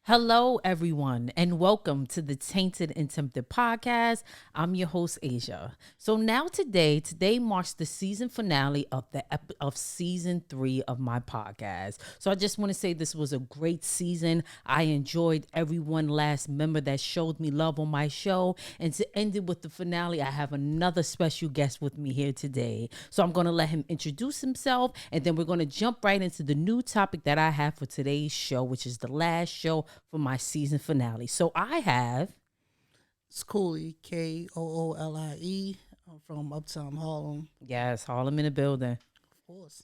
Hello, everyone, and welcome to the Tainted and Tempted podcast. I'm your host, Asia. So now today marks the season finale of of season 3 of my podcast. So I just want to say this was a great season. I enjoyed everyone last member that showed me love on my show. And to end it with the finale, I have another special guest with me here today. So I'm going to let him introduce himself, and then we're going to jump right into the new topic that I have for today's show, which is the last show for my season finale. So I have Schoolie, Koolie. I'm from Uptown Harlem, yes, Harlem in the building. of course.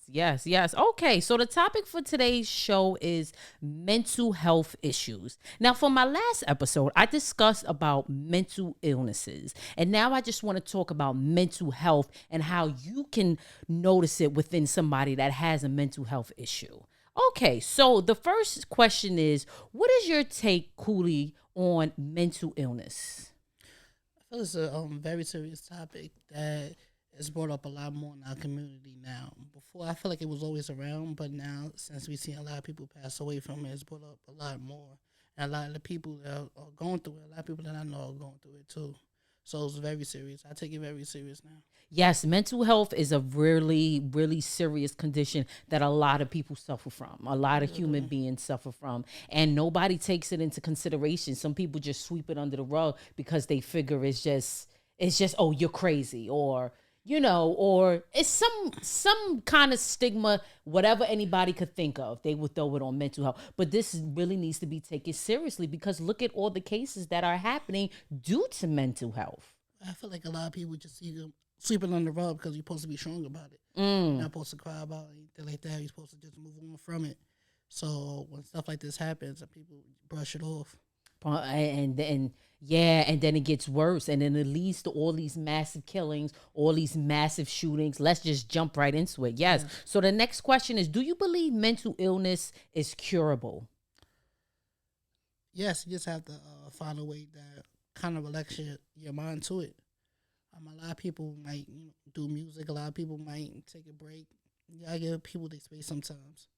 Yes. Okay, so the topic for today's show is mental health issues. Now, for my last episode, I discussed about mental illnesses. And now I just want to talk about mental health and how you can notice it within somebody that has a mental health issue. Okay, so the first question is, what is your take, Cooley, on mental illness? I feel it's a very serious topic that is brought up a lot more in our community now. Before, I feel like it was always around, but now, since we've seen a lot of people pass away from it, it's brought up a lot more. And a lot of the people that are going through it, a lot of people that I know are going through it too. So it's very serious. I take it very serious now. Yes, mental health is a really serious condition that a lot of people suffer from. A lot of human beings suffer from, and nobody takes it into consideration. Some people just sweep it under the rug because they figure it's just oh, you're crazy, or or it's some kind of stigma, whatever anybody could think of, they would throw it on mental health. But this really needs to be taken seriously because look at all the cases that are happening due to mental health. I feel like a lot of people just see them sweeping on the rug because you're supposed to be strong about it. Mm. You're not supposed to cry about anything like that. You're supposed to just move on from it. So when stuff like this happens, people brush it off. And then it gets worse, and then it leads to all these massive killings, all these massive shootings. Let's just jump right into it. Yes. So the next question is, do you believe mental illness is curable? Yes, you just have to find a way that kind of relax your mind to it. A lot of people might do music. A lot of people might take a break. You gotta give people their space sometimes.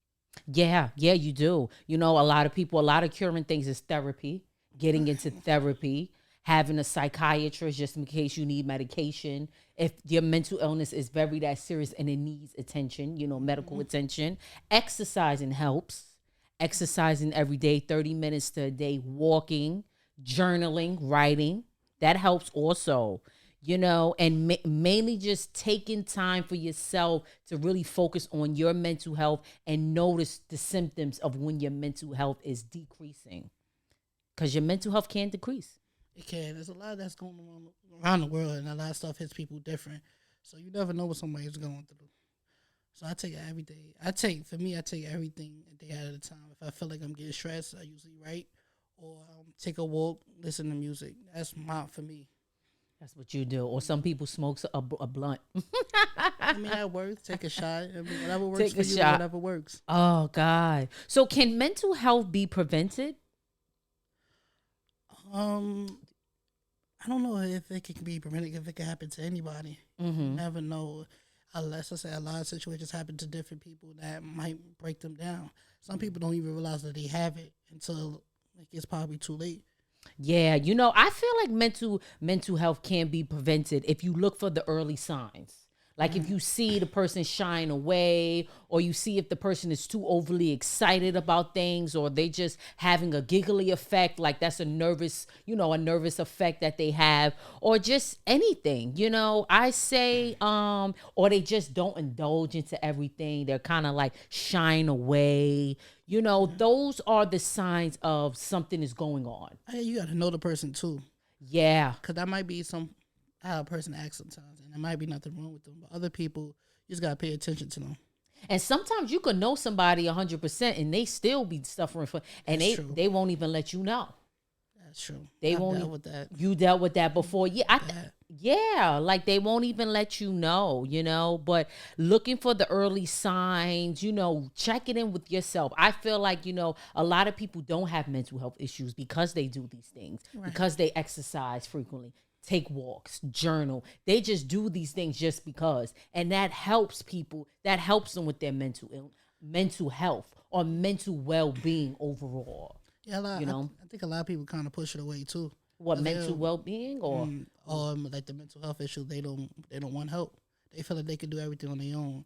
Yeah, you do. A lot of curing things is therapy, getting into therapy, having a psychiatrist just in case you need medication. If your mental illness is very that serious and it needs attention, medical attention, exercising helps. Exercising every day, 30 minutes to a day, walking, journaling, writing, that helps also. And mainly just taking time for yourself to really focus on your mental health and notice the symptoms of when your mental health is decreasing. Because your mental health can decrease. It can. There's a lot that's going on around the world, and a lot of stuff hits people different. So you never know what somebody's going through. So I take it every day. I take everything a day at a time. If I feel like I'm getting stressed, I usually write or take a walk, listen to music. That's for me. That's what you do. Or some people smoke a blunt. That works. Take a shot. Whatever works Take for a you, shot. whatever works. Oh, God. So can mental health be prevented? I don't know if it can be prevented, if it can happen to anybody. Mm-hmm. You never know. Unless I say a lot of situations happen to different people that might break them down. Some people don't even realize that they have it until it's probably too late. Yeah, I feel like mental health can be prevented if you look for the early signs. Like if you see the person shying away, or you see if the person is too overly excited about things, or they just having a giggly effect, like that's a nervous effect that they have, or just anything, I say, or they just don't indulge into everything. They're kind of like shying away. Those are the signs of something is going on. You got to know the person too. Yeah. Because that might be how a person acts sometimes, and there might be nothing wrong with them. But other people, you just got to pay attention to them. And sometimes you could know somebody 100% and they still be suffering from, and they won't even let you know. That's true. They won't dealt with that. You dealt with that before. Yeah, like they won't even let you know, but looking for the early signs, checking in with yourself. I feel like, a lot of people don't have mental health issues because they do these things, because they exercise frequently, take walks, journal. They just do these things just because. And that helps people, that helps them with their mental health or mental well-being overall. Yeah, You know, I think a lot of people kind of push it away too. what 'Cause mental well being or or like the mental health issue, they don't want help. They feel like they can do everything on their own,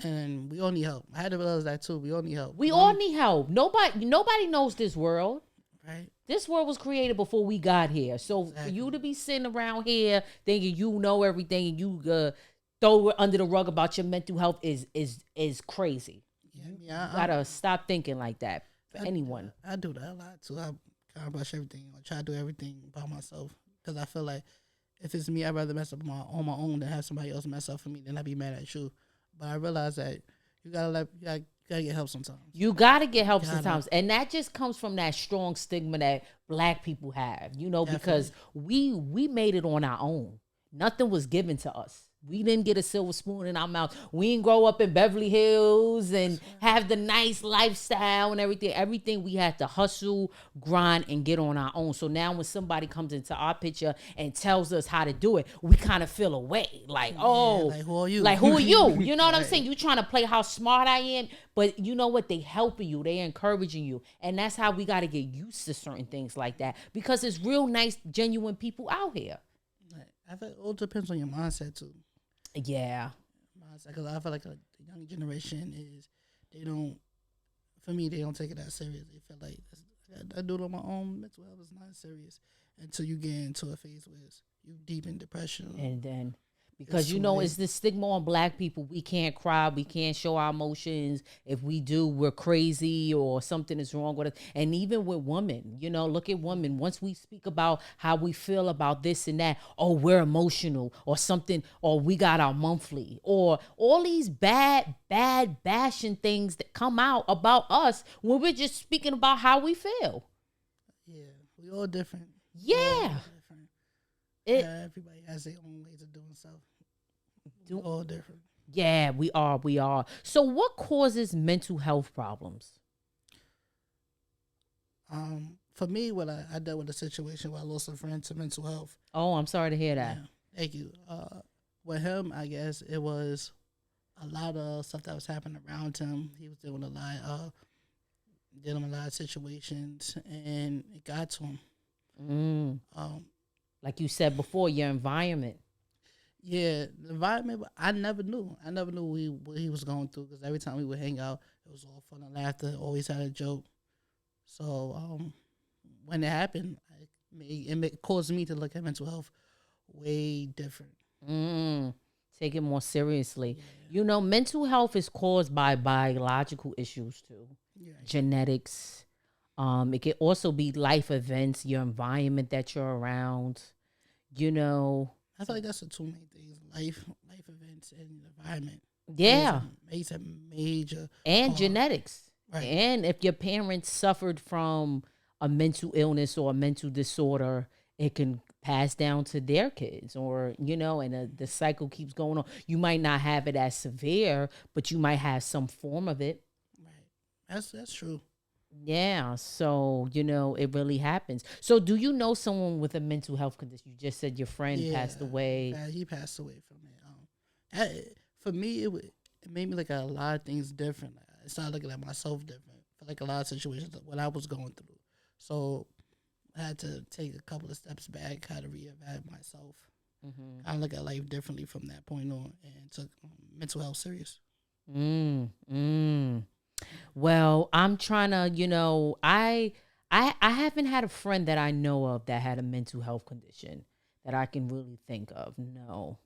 and we all need help. I had to realize that too. We all need help. we all need help. Nobody knows this world. Right. This world was created before we got here. So for Exactly. you to be sitting around here thinking you know everything and you throw it under the rug about your mental health is crazy. Yeah, You gotta stop thinking like that for anyone. I do that a lot too. I kind of brush everything. I try to do everything by myself because I feel like if it's me, I'd rather mess up on my own than have somebody else mess up for me. Then I'd be mad at you. But I realize that you gotta get help sometimes. You gotta get help sometimes, and that just comes from that strong stigma that Black people have. You know, because we made it on our own. Nothing was given to us. We didn't get a silver spoon in our mouth. We didn't grow up in Beverly Hills and have the nice lifestyle and everything. Everything we had to hustle, grind, and get on our own. So now when somebody comes into our picture and tells us how to do it, we kind of feel away. Like, oh, like, who are you? Like, who are you? You know what I'm saying? You trying to play how smart I am, but you know what? They helping you. They encouraging you. And that's how we got to get used to certain things like that because it's real nice, genuine people out here. I feel it all depends on your mindset too. Yeah. Because I feel like the young generation they don't take it that serious. They feel like I do it on my own. Mental health is not serious until you get into a phase where you deep in depression. And then, because you know, it's the stigma on Black people. We can't cry. We can't show our emotions. If we do, we're crazy or something is wrong with us. And even with women, you know, look at women. Once we speak about how we feel about this and that, oh, we're emotional or something, or we got our monthly, or all these bad bashing things that come out about us when we're just speaking about how we feel. Yeah, we all different. Yeah. Everybody has their own ways of doing stuff. All different. Yeah, we are. So what causes mental health problems? For me, when I dealt with a situation where I lost a friend to mental health. Oh, I'm sorry to hear that. Yeah, thank you. With him, I guess it was a lot of stuff that was happening around him. He was dealing with a lot of situations, and it got to him. Like you said before, your environment. Yeah, the environment. I never knew. What he was going through because every time we would hang out, it was all fun and laughter. Always had a joke. So when it happened, it caused me to look at mental health way different. Take it more seriously. Yeah. You know, mental health is caused by biological issues too. Yeah. Genetics. It can also be life events, your environment that you're around. You know, I feel like that's the two main things: life events and environment. Yeah, makes a major and genetics. Right. And if your parents suffered from a mental illness or a mental disorder, it can pass down to their kids, or you know, and the cycle keeps going on. You might not have it as severe, but you might have some form of it. Right. That's true. Yeah, so, you know, it really happens. So do you know someone with a mental health condition? You just said your friend passed away. Yeah, he passed away from it. For me, it made me look at a lot of things different. I started looking at myself different for like a lot of situations what I was going through. So I had to take a couple of steps back, had to reevaluate myself. I look at life differently from that point on and took mental health serious. Well, I'm trying to, you know, I haven't had a friend that I know of that had a mental health condition that I can really think of. No.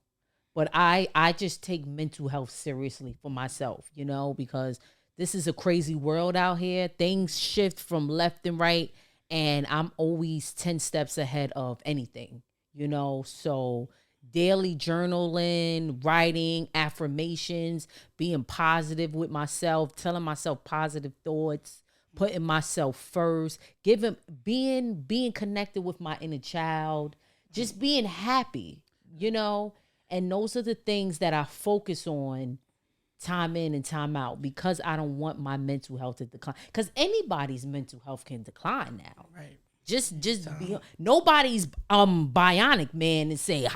But I just take mental health seriously for myself, you know, because this is a crazy world out here. Things shift from left and right, and I'm always 10 steps ahead of anything, you know. So daily journaling, writing, affirmations, being positive with myself, telling myself positive thoughts, putting myself first, being connected with my inner child, just being happy, you know. And those are the things that I focus on time in and time out because I don't want my mental health to decline. Because anybody's mental health can decline now. Right. Just nobody's bionic, man, and say,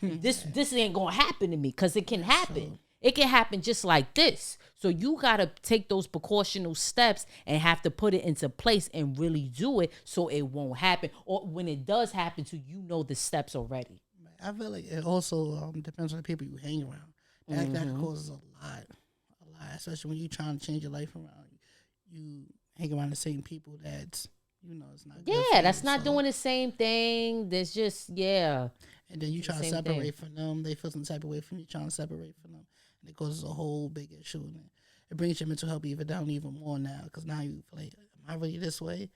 this ain't gonna happen to me, because it can happen. It can happen just like this. So you got to take those precautional steps and have to put it into place and really do it so it won't happen. Or when it does happen to you, know the steps already. I feel like it also depends on the people you hang around. That causes a lot, especially when you're trying to change your life around. You hang around the same people that's, it's not good for That's you, not so. doing the same thing. There's just, And then you try to separate thing. from them. They feel some type of way from you trying to separate from them. And it causes a whole big issue. And it brings your mental health even down even more now. Because now you feel like, am I really this way?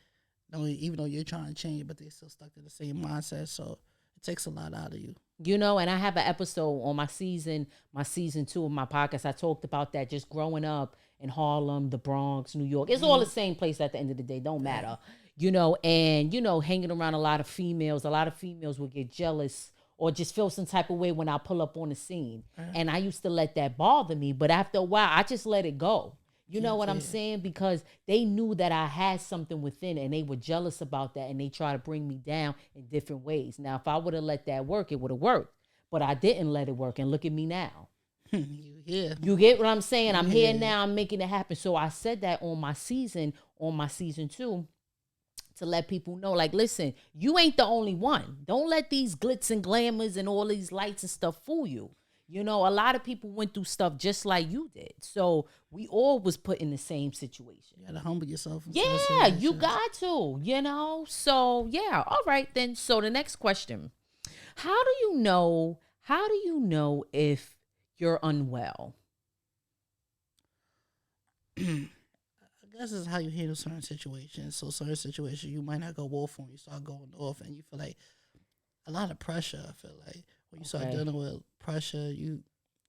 No, even though you're trying to change, but they're still stuck to the same mindset. So it takes a lot out of you. And I have an episode on my season 2 of my podcast. I talked about that, just growing up in Harlem, the Bronx, New York. It's all the same place at the end of the day. Don't matter. And hanging around a lot of females will get jealous or just feel some type of way when I pull up on the scene. And I used to let that bother me, but after a while, I just let it go. You know what I'm saying? Because they knew that I had something within and they were jealous about that and they try to bring me down in different ways. Now, if I would have let that work, it would have worked. But I didn't let it work, and look at me now. You get what I'm saying? I'm here now. I'm making it happen. So I said that on my season 2, to let people know, like, listen, you ain't the only one. Don't let these glitz and glamours and all these lights and stuff fool you. A lot of people went through stuff just like you did. So we all was put in the same situation. You gotta humble yourself. Yeah, you got to, So, yeah. All right, then. So the next question. How do you know if you're unwell? I guess it's how you handle certain situations. So certain situations you might not go off on. You start going off and you feel like a lot of pressure. I feel like when you start dealing with pressure, you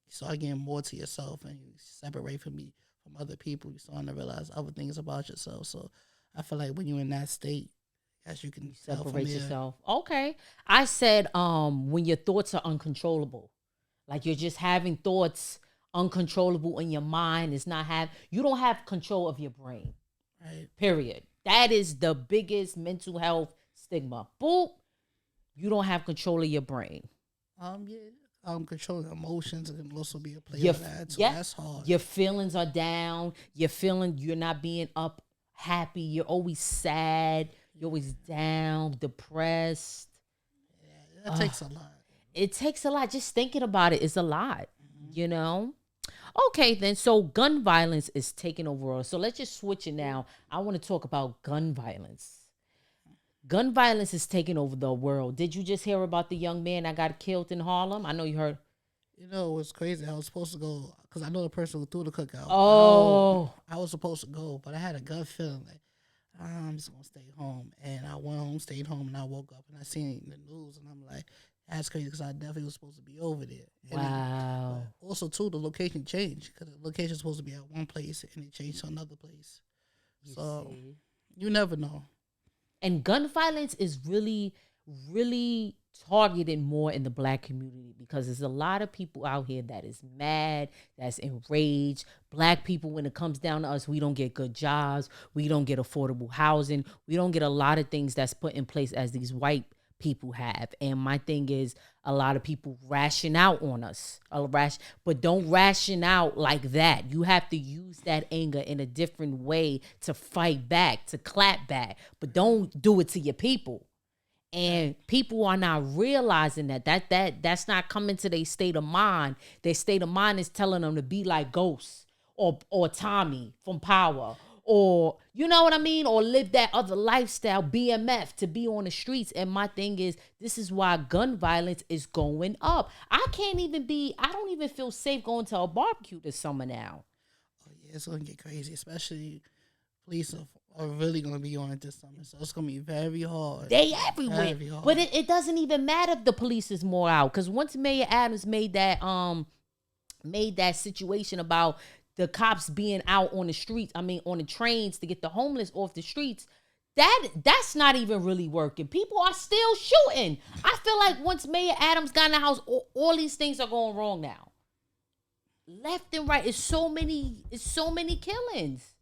start getting more to yourself and you separate from other people. You starting to realize other things about yourself. So I feel like when you're in that state, as you can separate yourself. Okay. I said when your thoughts are uncontrollable. Like you're just having thoughts uncontrollable in your mind. You don't have control of your brain. Right. Period. That is the biggest mental health stigma. Boop. You don't have control of your brain. Controlling emotions can also be a play of that. So that's hard. Your feelings are down. You're not being up happy. You're always sad. You're always down, depressed. Yeah, that takes a lot. It takes a lot. Just thinking about it is a lot, Okay, then. So gun violence is taking over. So let's just switch it now. I want to talk about gun violence. Gun violence is taking over the world. Did you just hear about the young man that got killed in Harlem? I know you heard. What's crazy? I was supposed to go because I know the person who threw the cookout. Oh. I was supposed to go, but I had a gut feeling like I'm just going to stay home. And I went home, stayed home, and I woke up and I seen the news. And I'm like, that's crazy because I definitely was supposed to be over there. Wow. And also, too, the location changed because the location was supposed to be at one place and it changed to another place. You never know. And gun violence is really, really targeted more in the Black community because there's a lot of people out here that is mad, that's enraged. Black people, when it comes down to us, we don't get good jobs. We don't get affordable housing. We don't get a lot of things that's put in place as these white people have. And my thing is, a lot of people ration out on us, but don't ration out like that. You have to use that anger in a different way to fight back, to clap back, but don't do it to your people. And people are not realizing that's not coming to their state of mind. Their state of mind is telling them to be like Ghost or Tommy from Power, or you know what I mean, or live that other lifestyle, BMF, to be on the streets. And my thing is, this is why gun violence is going up. I don't even feel safe going to a barbecue this summer now. Oh yeah, it's gonna get crazy, especially police are really gonna be on it this summer, so it's gonna be very hard. They everywhere, but it doesn't even matter if the police is more out, because once Mayor Adams made that situation about the cops being out on the streets, on the trains to get the homeless off the streets, that's not even really working. People are still shooting. I feel like once Mayor Adams got in the house, all these things are going wrong now. Left and right, it's so many killings.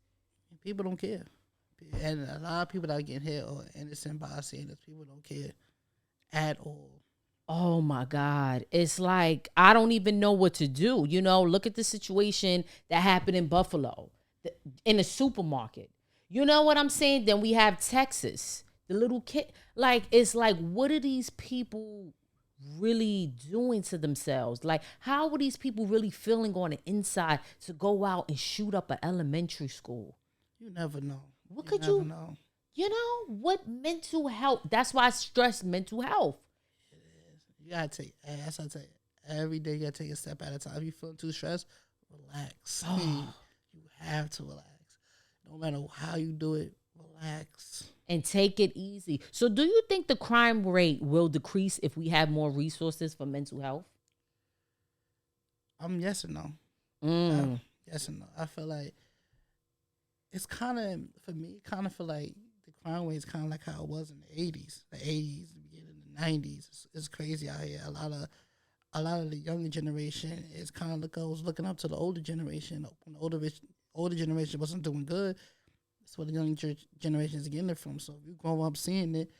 People don't care. And a lot of people that are getting hit are innocent bystanders. People don't care at all. Oh my God. It's like, I don't even know what to do. Look at the situation that happened in Buffalo, in the supermarket. You know what I'm saying? Then we have Texas, the little kid. Like, it's like, what are these people really doing to themselves? Like, how are these people really feeling on the inside to go out and shoot up an elementary school? You never know. What You could never you, know. what mental health? That's why I stress mental health. You gotta take, as I tell you, every day you gotta take a step at a time. If you feel too stressed, relax. You have to relax. No matter how you do it, relax. And take it easy. So, do you think the crime rate will decrease if we have more resources for mental health? Yes and no. Mm. Yes and no. I feel like it's kind of, for me, kind of feel like the crime rate is kind of like how it was in the 80s. The 80s, the beginning of the 90s. It's crazy out here. A lot of the younger generation is kind of goes looking up to the older generation. When the older generation wasn't doing good, that's where the young generation is getting it from. So if you grow up seeing it,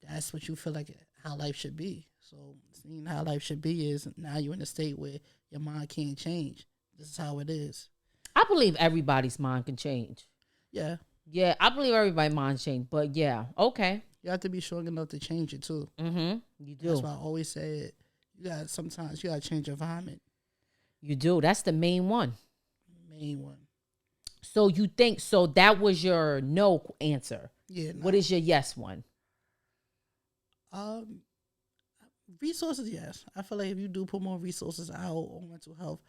that's what you feel like how life should be. So seeing how life should be is now you're in a state where your mind can't change. This is how it is. I believe everybody's mind can change. Yeah. Yeah, I believe everybody's mind change. But yeah, okay. You have to be strong enough to change it too. Mm-hmm. You do. That's why I always say it. Sometimes you gotta change your environment. You do. That's the main one. Main one. So you think so? That was your no answer. Yeah. No. What is your yes one? Resources, yes. I feel like if you do put more resources out on mental health,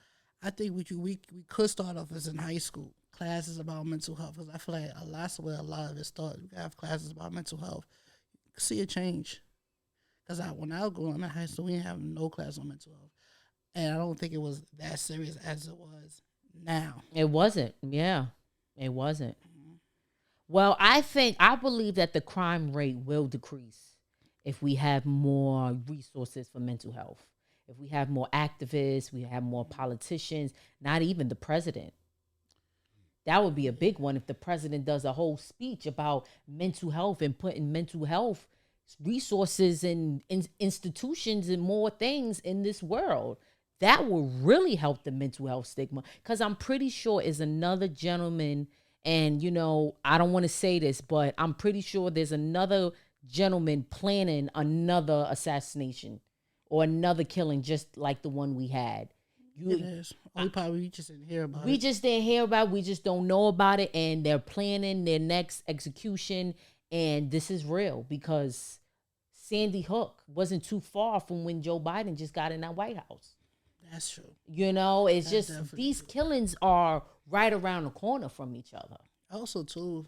I think we could start off as in high school classes about mental health, because I feel like that's where a lot of it started. We have classes about mental health. You can see a change. Because when I was growing up in high school, we didn't have no class on mental health, and I don't think it was that serious as it was now. It wasn't. Yeah, it wasn't. Well, I believe that the crime rate will decrease if we have more resources for mental health. If we have more activists, we have more politicians, not even the president. That would be a big one if the president does a whole speech about mental health and putting mental health resources and institutions and more things in this world. That will really help the mental health stigma, because I'm pretty sure is another gentleman, and I don't want to say this, but I'm pretty sure there's another gentleman planning another assassination or another killing just like the one we had. It is. We just didn't hear about it. We just didn't hear about it. We just don't know about it. And they're planning their next execution. And this is real, because Sandy Hook wasn't too far from when Joe Biden just got in that White House. That's true. It's just these killings are right around the corner from each other. Also, too,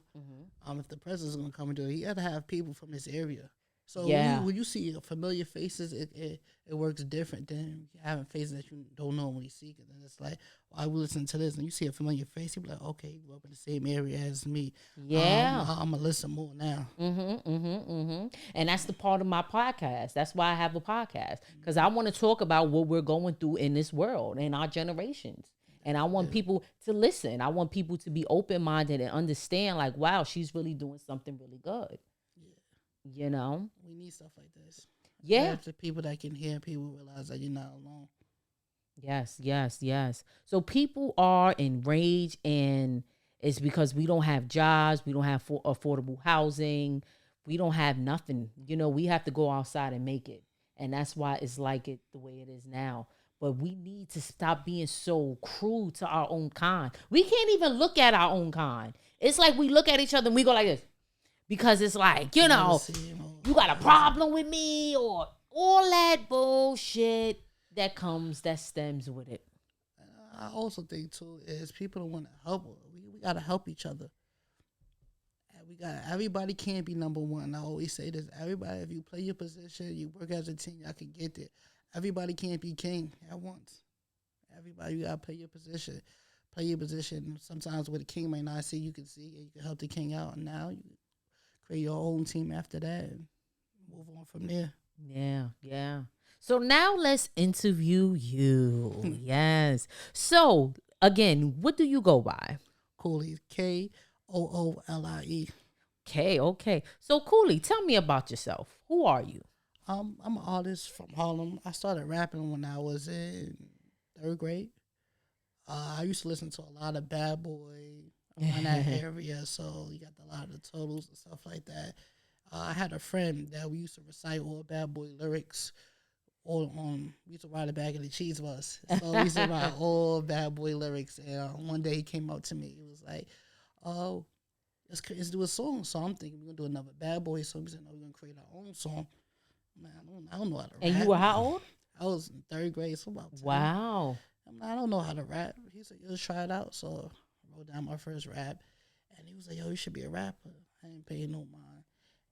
if the president's going to come and do it, he got to have people from this area. So when you see familiar faces, it works different than having faces that you don't normally see. And then it's like, I will listen to this, and you see a familiar face, you be like, okay, you grew up in the same area as me. Yeah, I'm gonna listen more now. And that's the part of my podcast. That's why I have a podcast, because I want to talk about what we're going through in this world and our generations. And I want people to listen. I want people to be open-minded and understand, like, wow, she's really doing something really good. We need stuff like this. Yeah. The people that can hear people realize that you're not alone. Yes. So people are enraged, and it's because we don't have jobs. We don't have affordable housing. We don't have nothing. We have to go outside and make it. And that's why it's like it the way it is now. But we need to stop being so cruel to our own kind. We can't even look at our own kind. It's like we look at each other and we go like this. Because it's like, you got a problem with me, or all that bullshit that stems with it. I also think, too, is people don't want to help. We got to help each other. Everybody can't be number one. I always say this. Everybody, if you play your position, you work as a team, y'all can get there. Everybody can't be king at once. Everybody, you got to play your position. Play your position. Sometimes what the king might not see, you can see, and you can help the king out. And now you create your own team after that and move on from there. Yeah. So now let's interview you. Yes. So, again, what do you go by? Coolie. Koolie. Okay. So, Coolie, tell me about yourself. Who are you? I'm an artist from Harlem. I started rapping when I was in third grade. I used to listen to a lot of Bad Boy around that area, so you got a lot of the totals and stuff like that. I had a friend that we used to recite all Bad Boy lyrics. All we used to ride it back in the cheese bus, so we used to write all Bad Boy lyrics. And one day he came up to me, he was like, "Oh, let's do a song." So I'm thinking we're gonna do another Bad Boy song. He said, "No, we're gonna create our own song." Man, I don't know how to rap. And you were how old? I was in third grade, so about 10. Wow. I'm like, I don't know how to rap. He said, "Let's try it out." So I wrote down my first rap, and he was like, "Yo, you should be a rapper." I ain't paying no mind.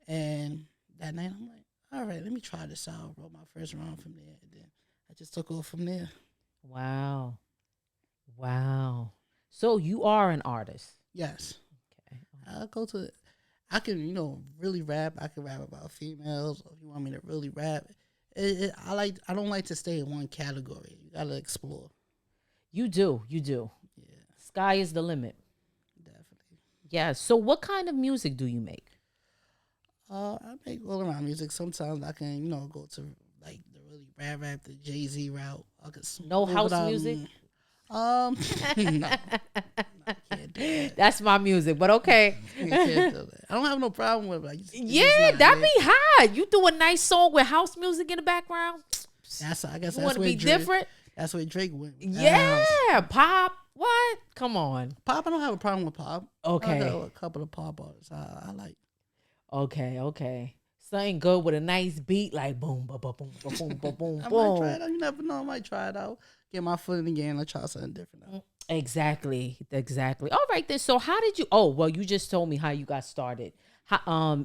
And that night, I'm like, "All right, let me try this out." Wrote my first round from there, and then I just took off from there. Wow. Wow. So you are an artist. Yes, Okay. I go to. I can, really rap. I can rap about females. Or if you want me to really rap, I don't like to stay in one category. You gotta explore. You do. You do. Yeah, Sky is the limit. definitely. Yeah. So what kind of music do you make? I make all around music. Sometimes I can, go to like the really rap, the Jay-Z route. I could No smooth it house out. music? No, I can't do that. That's my music, but okay. I can't do that. I don't have no problem with it. Like, it's Yeah, just not that'd me. be hot. You do a nice song with house music in the background. I guess You that's want to where be Drake. different? That's where Drake went. Yeah, pop. What? Come on. Pop. I don't have a problem with pop. Okay. I have a couple of pop artists I like. Okay. Something good with a nice beat, like boom, boom, boom, boom, boom, boom, boom, I might try boom. it out. You never know. I might try it out. Get my foot in the game and try something different out. Exactly. All right then. So how did you? Oh, well, you just told me how you got started.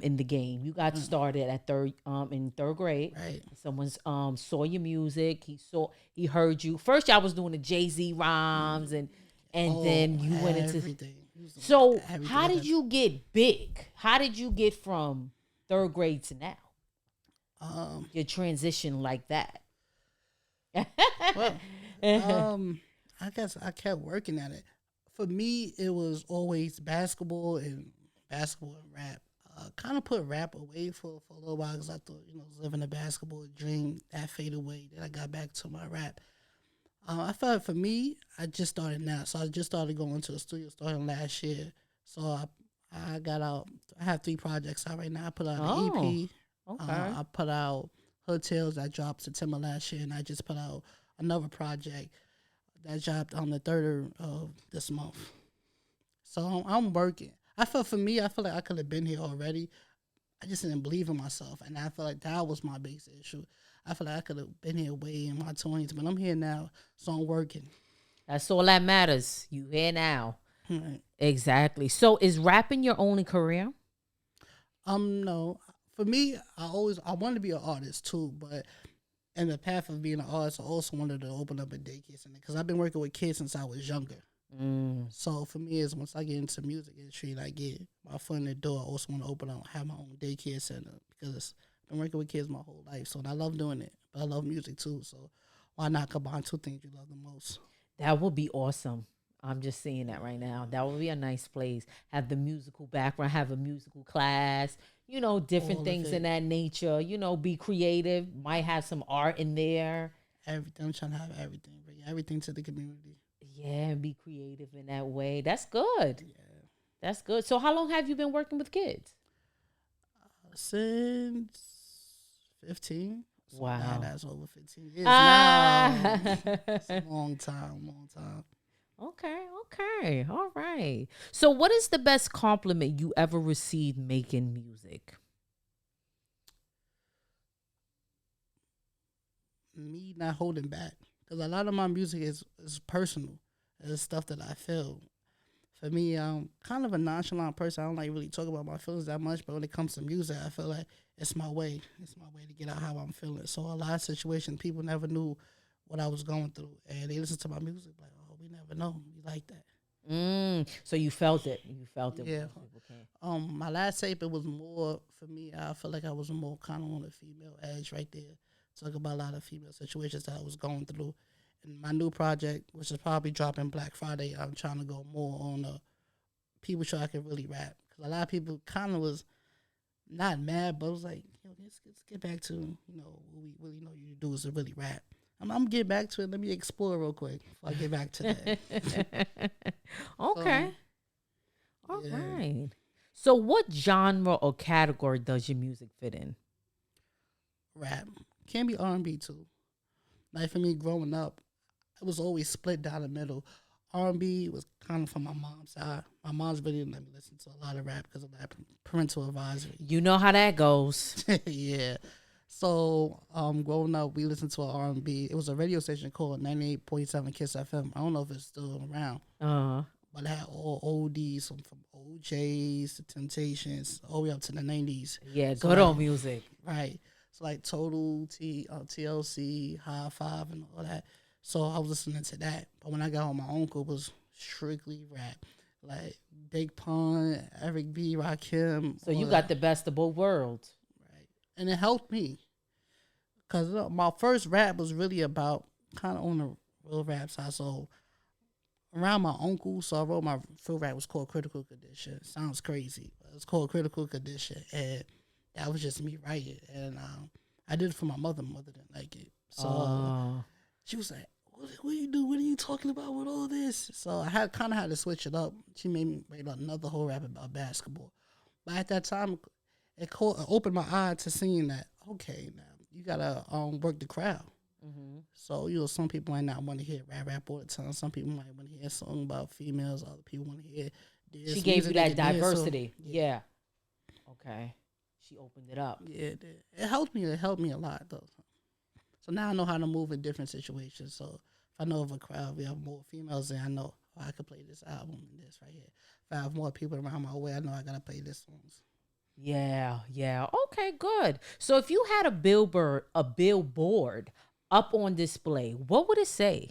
In the game, you got started at in third grade. Right. Someone's saw your music. He heard you. First, y'all was doing the Jay-Z rhymes, and then you went into. everything. So Everything how like did that. you get big? How did you get from third grade to now? Your transition like that. Well, I guess I kept working at it. For me, it was always basketball and rap. Kind of put rap away for a little while because I thought, living a basketball dream that faded away. Then I got back to my rap. I felt for me, I just started now. So I just started going to the studio starting last year. So I got out. I have 3 projects out right now. I put out an EP. Okay. I put out Hotels that dropped September last year, and I just put out another project that dropped on the 3rd of this month. So I'm working. For me, I feel like I could have been here already. I just didn't believe in myself, and I feel like that was my biggest issue. I feel like I could have been here way in my 20s, but I'm here now, so I'm working. That's all that matters. You here now. Right. Exactly. So is rapping your only career? No. For me, I wanted to be an artist too, but in the path of being an artist, I also wanted to open up a daycare center because I've been working with kids since I was younger. So for me, is once I get into music industry and I get my foot in the door, I also want to have my own daycare center because I've been working with kids my whole life. So and I love doing it, but I love music too. So why not combine 2 things you love the most? That would be awesome. I'm just seeing that right now. That would be a nice place. Have the musical background, have a musical class, different All of things it. in that nature. Be creative. Might have some art in there. Everything. I'm trying to have everything, bring everything to the community. Yeah, and be creative in that way. That's good. Yeah. That's good. So how long have you been working with kids? Since 15. So Wow. now that's over 15 years Ah. now. It's a long time. Okay. All right. So what is the best compliment you ever received making music? Me not holding back. Because a lot of my music is personal. It's stuff that I feel. For me, I'm kind of a nonchalant person. I don't like really talk about my feelings that much. But when it comes to music, I feel like it's my way. It's my way to get out how I'm feeling. So a lot of situations, people never knew what I was going through. And they listen to my music like, oh, we never know. We like that. So you felt it. Yeah. My last tape, it was more for me. I feel like I was more kind of on the female edge right there. Talk about a lot of female situations that I was going through. And my new project, which is probably dropping Black Friday, I'm trying to go more on people so I can really rap. Because a lot of people kind of was not mad, but it was like, yo, let's get back to what we really know you to do is to really rap. I'm getting back to it. Let me explore real quick before I get back to that. Okay. So, All yeah, right. So what genre or category does your music fit in? rap can be R&B too. Like for me, growing up, it was always split down the middle. R&B was kind of from my mom's side. My mom's really didn't let me listen to a lot of rap because of that parental advisory. You know how that goes. Yeah. So, growing up, we listened to R&B. It was a radio station called 98.7 Kiss FM. I don't know if it's still around, Uh-huh. but it had all oldies from OJs to Temptations all the way up to the 90s. Yeah, So good like, old music. right. So like Total, TLC, High Five, and all that. So I was listening to that. But when I got home, my uncle was strictly rap. Like Big Pun, Eric B, Rakim. So you all got that. the best of both worlds. Right. And it helped me. Because my first rap was really about kind of on the real rap side. So around my uncle, so I wrote my first rap was called Critical Condition. Sounds crazy, but it's called Critical Condition. And that was just me writing. And I did it for my mother. My mother didn't like it. So she was like, what you do? What are you talking about with all this? So I had to switch it up. She made me write another whole rap about basketball. But at that time, it opened my eye to seeing that, okay, now you got to work the crowd. Mm-hmm. So, some people might not want to hear rap all the time. Some people might want to hear a song about females. Other people want to hear this. She gave you that diversity. So, yeah. Okay. She opened it up. Yeah, it helped me. It helped me a lot, though. So now I know how to move in different situations. So if I know of a crowd, we have more females there, I know, I could play this album and this right here. If I have more people around my way, I know I got to play this songs. Yeah, yeah. Okay, good. So if you had a billboard up on display, what would it say?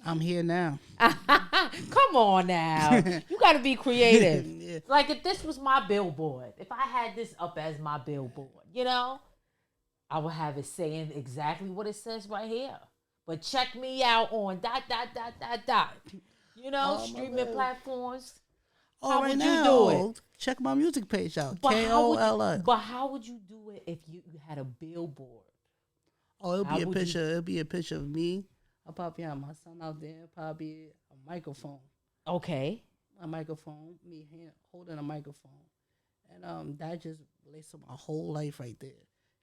I'm here now. Come on now. You got to be creative. Yeah. Like if this was my billboard, if I had this up as my billboard, I would have it saying exactly what it says right here. But check me out on ... Streaming platforms. How right would now, you do it? check my music page out. But KOLI. But how would you do it if you had a billboard? Oh, it'll be a picture of me. I'll probably have my son out there. Probably a microphone. Okay. A microphone. Me holding a microphone. And that just relates to my whole life right there.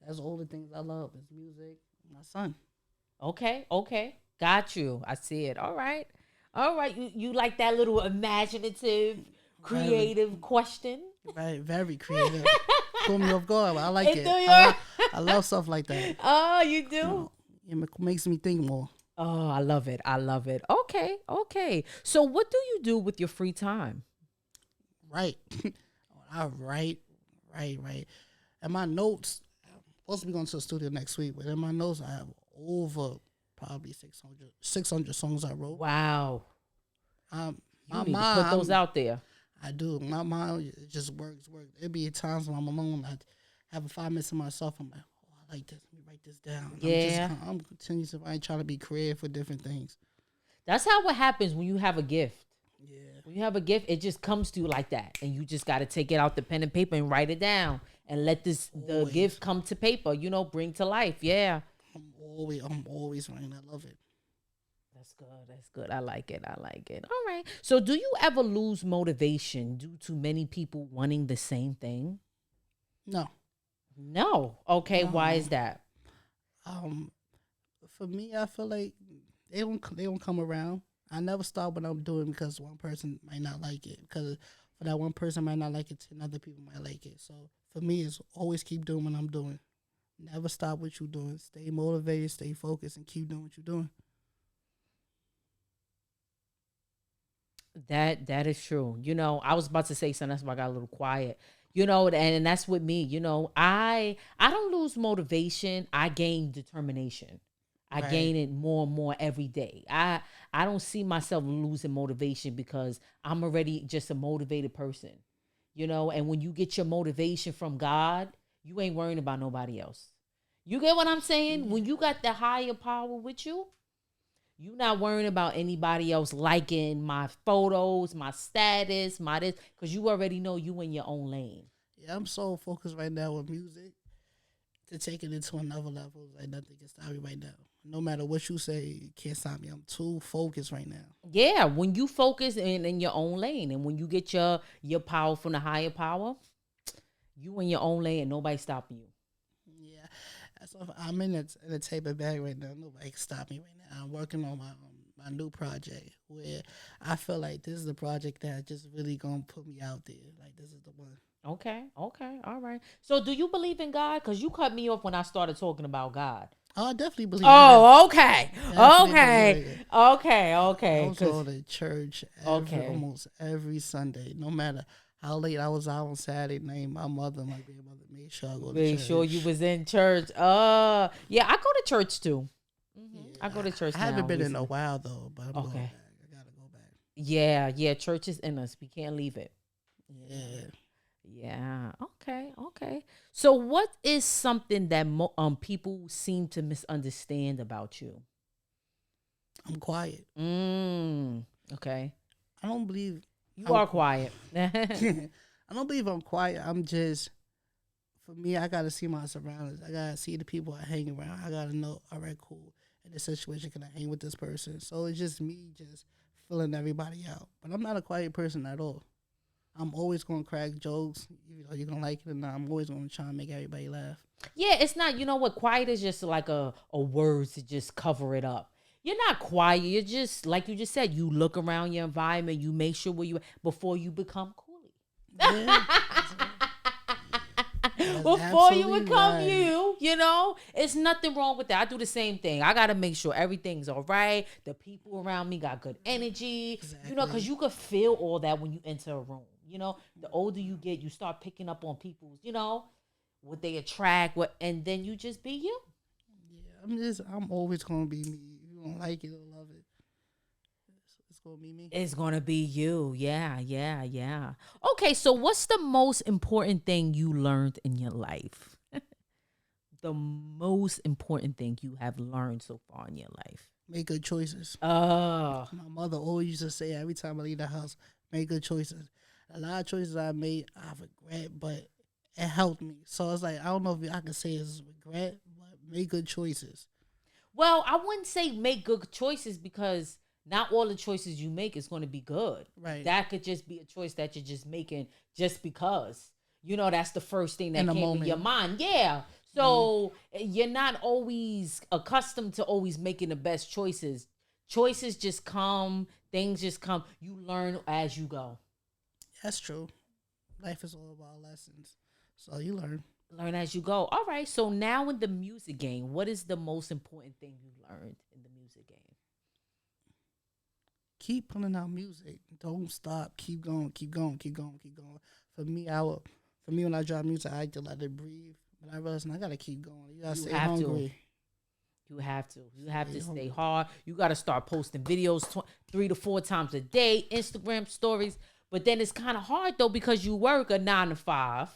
That's all the things I love is music, my son. Okay. Got you. I see it. All right. You like that little imaginative, creative question? Right, very creative. Put me off guard. I like it. I love stuff like that. Oh, you do? It makes me think more. Oh, I love it. Okay. So what do you do with your free time? Right. I write. And my notes, I'm supposed to be going to the studio next week, but in my notes, I have over probably 600 songs I wrote. Wow. My you need to put those out there. I do. My mind just works. There'll be times when I'm alone, I have 5 minutes to myself. I'm like, I like this. Let me write this down. Yeah. I'm continuously trying to be creative for different things. That's how it happens when you have a gift. Yeah. When you have a gift, it just comes to you like that. And you just got to take it out the pen and paper and write it down. And let the gift come to paper, bring to life. Yeah. I'm always writing. I love it. That's good. I like it. All right. So do you ever lose motivation due to many people wanting the same thing? No. Okay. Why is that? For me, I feel like they don't come around. I never stop what I'm doing because one person might not like it. Because for that one person might not like it, 10 other people might like it. So for me, it's always keep doing what I'm doing. Never stop what you're doing. Stay motivated, stay focused, and keep doing what you're doing. That is true. I was about to say something. That's why I got a little quiet. And that's with me. I don't lose motivation. I gain determination. I gain it more and more every day. I don't see myself losing motivation because I'm already just a motivated person. And when you get your motivation from God, you ain't worrying about nobody else. You get what I'm saying? Mm-hmm. When you got the higher power with you, you're not worrying about anybody else liking my photos, my status, my this, because you already know you in your own lane. Yeah, I'm so focused right now with music to take it into another level. Like nothing can stop me right now. No matter what you say, you can't stop me. I'm too focused right now. Yeah, when you focus in your own lane, and when you get your power from the higher power, you in your own lane, and nobody stopping you. Yeah, that's why I'm in a type of bag right now. Nobody can stop me right now. I'm working on my new project where I feel like this is the project that just really gonna put me out there. Like this is the one. Okay, okay, all right. So, do you believe in God? Because you cut me off when I started talking about God. Oh, I definitely believe in God. Oh, okay, Definitely believe okay, in God. okay, I okay. was Cause going to church okay, almost every Sunday, no matter how late I was out on Saturday night. My mother, my grandmother, made sure I go to make sure you church. was in church. Yeah, I go to church too. I go Yeah, to I church haven't now been in a recently. while though, but I'm going Okay. back. I gotta go back. Yeah, yeah. Church is in us. We can't leave it. Yeah. Yeah, Yeah. Okay. Okay. So, what is something that people seem to misunderstand about you? I'm quiet. Okay. I don't believe You I'm are quiet. quiet. I don't believe I'm quiet. I'm just for me. I gotta see my surroundings. I gotta see the people I hang around. I gotta know. All right, cool. In this situation, can I hang with this person? So it's just me, just filling everybody out. But I'm not a quiet person at all. I'm always gonna crack jokes. You know, you're gonna like it or not. I'm always gonna try and make everybody laugh. Yeah, it's not. You know what? Quiet is just like a word to just cover it up. You're not quiet. You're just like you just said. You look around your environment. You make sure where you before you become coolie. Yeah, that's Before you absolutely become right. you know, it's nothing wrong with that. I do the same thing. I gotta make sure everything's all right. The people around me got good energy, you know, because Exactly. you could feel all that when you enter a room. You know, the older you get, you start picking up on people's, you know, what they attract, what, and then you just be you. Yeah, I'm always gonna be me. If you don't like it or love it, it's gonna be me. It's gonna be you. Yeah, yeah, yeah. Okay, so what's the most important thing you learned in your life? The most important thing you have learned so far in your life? Make good choices. Oh, My mother always used to say every time I leave the house, make good choices. A lot of choices I made, I regret, but it helped me. So it's like I don't know if I can say it's regret, but make good choices. well, I wouldn't say make good choices because not all the choices you make is going to be good. Right. That could just be a choice that you're just making just because. You know, that's the first thing In that the came in your moment. mind. Yeah. Hmm. So you're not always accustomed to always making the best choices. Choices just come, things just come. You learn as you go. That's true. Life is all about lessons. So you learn. Learn as you go. All right. So now in the music game, what is the most important thing you learned in the music game? Keep putting out music. Don't stop. Keep going. Keep going. Keep going. Keep going. For me, for me when I drop music, I like to let it breathe. But I realize I gotta keep going. You gotta You stay have to. hungry. You have to. You have Stay to stay hungry. hard. You got to start posting videos 3 to 4 times a day, Instagram stories. But then it's kind of hard though because you work a 9 to 5.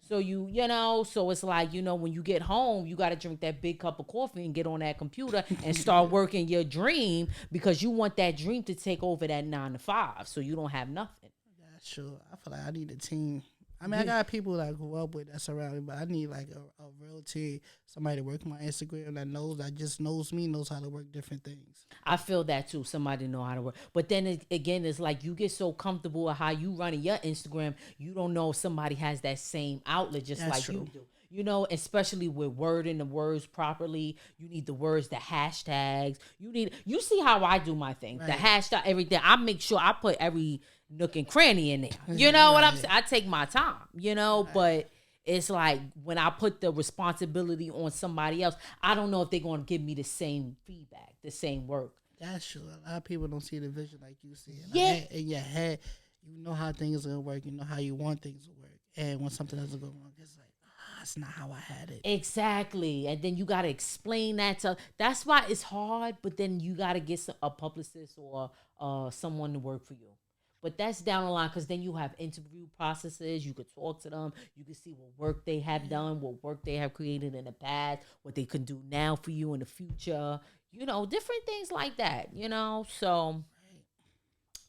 So you know, so it's like, you know, when you get home, you got to drink that big cup of coffee and get on that computer and start working your dream because you want that dream to take over that 9 to 5. So you don't have nothing. That's true. I feel like I need a team. I mean, I You, got people that I grew up with that surround me, but I need like a real team. Somebody to work my Instagram that just knows me, knows how to work different things. I feel that too. Somebody know how to work. But then again, it's like you get so comfortable with how you running your Instagram, you don't know if somebody has that same outlet just That's like you true. do. You know, especially with wording the words properly. You need the words, the hashtags. You see how I do my thing. The Right. hashtag, everything. I make sure I put every nook and cranny in there. You know what I'm Right. saying? I take my time, you know, Right. but it's like when I put the responsibility on somebody else, I don't know if they're going to give me the same feedback, the same work. That's true. A lot of people don't see the vision like you see it. Yeah, Like in your head, you know how things are gonna work. You know how you want things to work. And when something doesn't go wrong, it's like, that's not how I had it. exactly. And then you got to explain that to, that's why it's hard, but then you got to get a publicist or someone to work for you. But that's down the line because then you have interview processes. You could talk to them. You can see what work they have done, what work they have created in the past, what they can do now for you in the future. You know, different things like that, you know? So,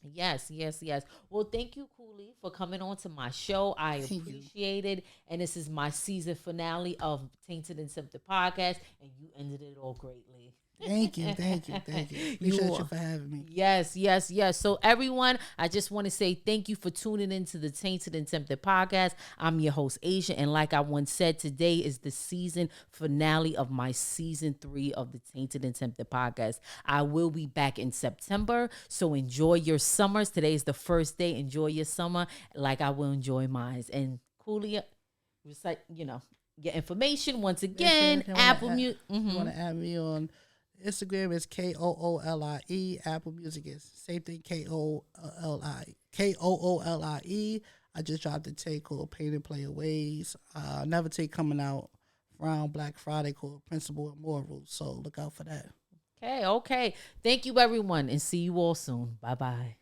Yes, yes, yes. Well, thank you, Cooley, for coming on to my show. I Thank you. appreciate it. And this is my season finale of Tainted and Tempted podcast, and you ended it all greatly. Thank you. Thank you. Thank you. Appreciate You you for having me. Yes, yes, yes. So, everyone, I just want to say thank you for tuning into the Tainted and Tempted podcast. I'm your host, Asia. And like I once said, today is the season finale of my season 3 of the Tainted and Tempted podcast. I will be back in September. So, enjoy your summers. Today is the first day. Enjoy your summer like I will enjoy mine. And Cooley, recite, your information once again. Apple Music. You want to add me on Instagram is KOOLIE. Apple Music is same thing, KOOLIE. I just dropped a tape called Paint and Play Ways. Another tape coming out around Black Friday called Principle and Morals. So look out for that. Okay. Thank you, everyone, and see you all soon. Bye-bye.